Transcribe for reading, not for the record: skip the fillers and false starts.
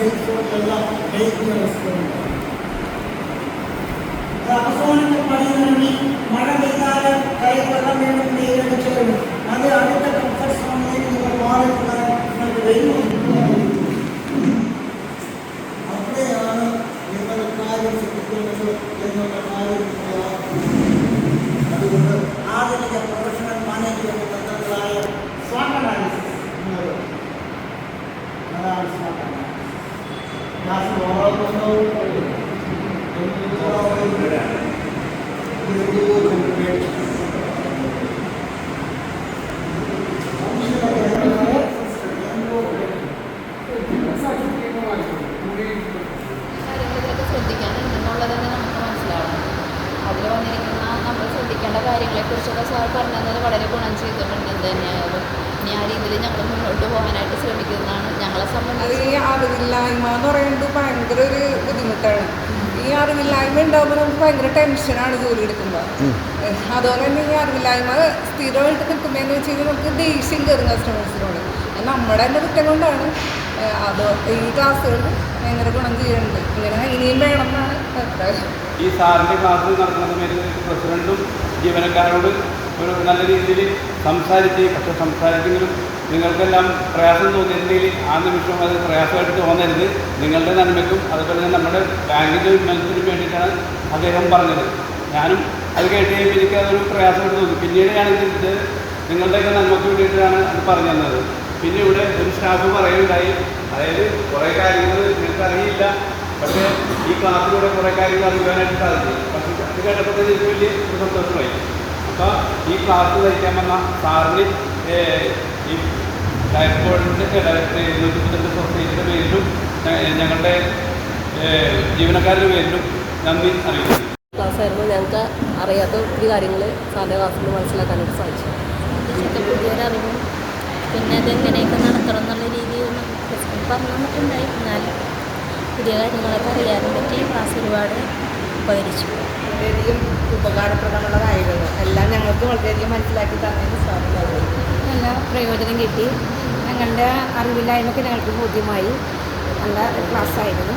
സൈസുകളുള്ള restaurant. അപസോണിന്റെ പണിയിറങ്ങി മഴ പെയ്താൽ കൈ വെള്ളം വീണ്ടും നീരടിച്ചു വരും. അത് അടുത്ത കംഫർട്ട് സോണിലേക്ക് നിങ്ങൾ മാറിയിരുന്നാൽ നിങ്ങൾക്ക് വെയിൽ അവിടെയാണ് നിങ്ങൾ കാര്യം ശ്രദ്ധിക്കുന്നത് എന്നുള്ള കാര്യം. അതുകൊണ്ട് ആധുനിക പ്രൊഫഷണൽ മാനേജ്മെന്റ് തന്ത്രങ്ങളായ സ്വാട്ട് അനാലിസിസ് അതാണ് സ്വാട്ട് അനാലിസിസ്. ക്ലാസ് ഓർമ്മ ശ്രദ്ധിക്കാനുണ്ടെന്നുള്ളത് തന്നെ നമുക്ക് മനസ്സിലാവണം. അതിൽ വന്നിരിക്കുന്ന നമ്മൾ ശ്രദ്ധിക്കേണ്ട കാര്യങ്ങളെക്കുറിച്ചൊക്കെ സാർ പറഞ്ഞത് വളരെ ഗുണം ചെയ്തിട്ടുണ്ട്. എന്ത് തന്നെയായാലും ഇനി ആ രീതിയിൽ ഞങ്ങൾ മുന്നോട്ട് പോകാനായിട്ട് ശ്രമിക്കുന്നതാണ്. ഞങ്ങളെ സംബന്ധിച്ച് ഈ അറിവില്ലായ്മ എന്ന് പറയുന്നത് ഭയങ്കര ഒരു ബുദ്ധിമുട്ടാണ്. ഈ അറിവില്ലായ്മ ഉണ്ടാകുമ്പോൾ നമുക്ക് ഭയങ്കര ടെൻഷനാണ് ജോലി എടുക്കുമ്പോൾ. അതുപോലെ തന്നെ ഈ അറിവില്ലായ്മ സ്ഥിരമായിട്ട് നിൽക്കുമ്പോഴെന്ന് വെച്ച് കഴിഞ്ഞാൽ നമുക്ക് ദേഷ്യം കയറും കസ്റ്റമേഴ്സിനോട്. നമ്മുടെ തന്നെ കുറ്റം കൊണ്ടാണ്. അത് ഈ ക്ലാസ്സുകൾ ഭയങ്കര ഗുണം ചെയ്യുന്നുണ്ട്. ഇനിയും വേണം എന്നാണ് അഭിപ്രായം. ഈ സാറിൻ്റെ ക്ലാസ് നടക്കുന്ന സമയത്ത് പ്രസിഡൻറ്റും ജീവനക്കാരോട് ഒരു നല്ല രീതിയിൽ സംസാരിച്ച്, പക്ഷെ സംസാരിച്ചെങ്കിലും നിങ്ങൾക്കെല്ലാം പ്രയാസം തോന്നിയിട്ടുണ്ടെങ്കിൽ ആ നിമിഷം അത് പ്രയാസമായിട്ട് തോന്നരുത്. നിങ്ങളുടെ നന്മയ്ക്കും അതുപോലെ തന്നെ നമ്മുടെ ബാങ്കിൻ്റെ ഉന്നമനത്തിനും വേണ്ടിയിട്ടാണ് അദ്ദേഹം പറഞ്ഞത്. ഞാനും അത് കേട്ട് കഴിയുമ്പോൾ എനിക്ക് അതൊരു പ്രയാസമായിട്ട് തോന്നി. പിന്നീട് ഞാനിത് നിങ്ങളുടെയൊക്കെ നന്മയ്ക്ക് വേണ്ടിയിട്ടാണ് അത് പറഞ്ഞു തന്നത്. പിന്നെ ഇവിടെ ഒരു സ്റ്റാഫ് പറയുകയുണ്ടായി, അതായത് കുറേ കാര്യങ്ങൾ നിങ്ങൾക്ക് അറിയില്ല, പക്ഷേ ഈ ക്ലാസ്സിലൂടെ കുറേ കാര്യങ്ങൾ അറിയുവാനായിട്ട് സാധിച്ചു. പക്ഷേ അത് കേട്ടപ്പോൾ എനിക്ക് വലിയ ഒരു സന്തോഷമായി. അപ്പോൾ ഈ ക്ലാസ് നയിക്കാൻ വന്ന സാറിന് ഈ ഡയറക്ടറിൻ്റെ 232 സൊസൈറ്റിയുടെ പേരിലും ഞങ്ങളുടെ ജീവനക്കാരുടെ പേരിലും നന്ദി അറിയിക്കുന്നു. ക്ലാസ്സായിരുന്നു. ഞങ്ങൾക്ക് അറിയാത്ത ഒത്തിരി കാര്യങ്ങൾ സാറിൻ്റെ ക്ലാസ്സിൽ നിന്ന് മനസ്സിലാക്കാനായിട്ട് സാധിച്ചു. പുതിയൊരറിവും പിന്നെ അതെങ്ങനെയൊക്കെ നടത്തണം എന്നുള്ള രീതിയിൽ പറഞ്ഞു തന്നിട്ടുണ്ടായി. എന്നാലും പുതിയ കാര്യങ്ങളൊക്കെ അറിയാനും പറ്റി. ക്ലാസ് ഒരുപാട് ഉപകരിച്ചു. വളരെയധികം ഉപകാരപ്രദമുള്ളതായിരുന്നു. എല്ലാം ഞങ്ങൾക്ക് വളരെയധികം മനസ്സിലാക്കി തന്നതിന് സാധിക്കും. നല്ല പ്രയോജനം കിട്ടി. ഞങ്ങളുടെ അറിവില്ലായ്മയൊക്കെ ഞങ്ങൾക്ക് ബോധ്യമായി. നല്ല ക്ലാസ്സായിരുന്നു.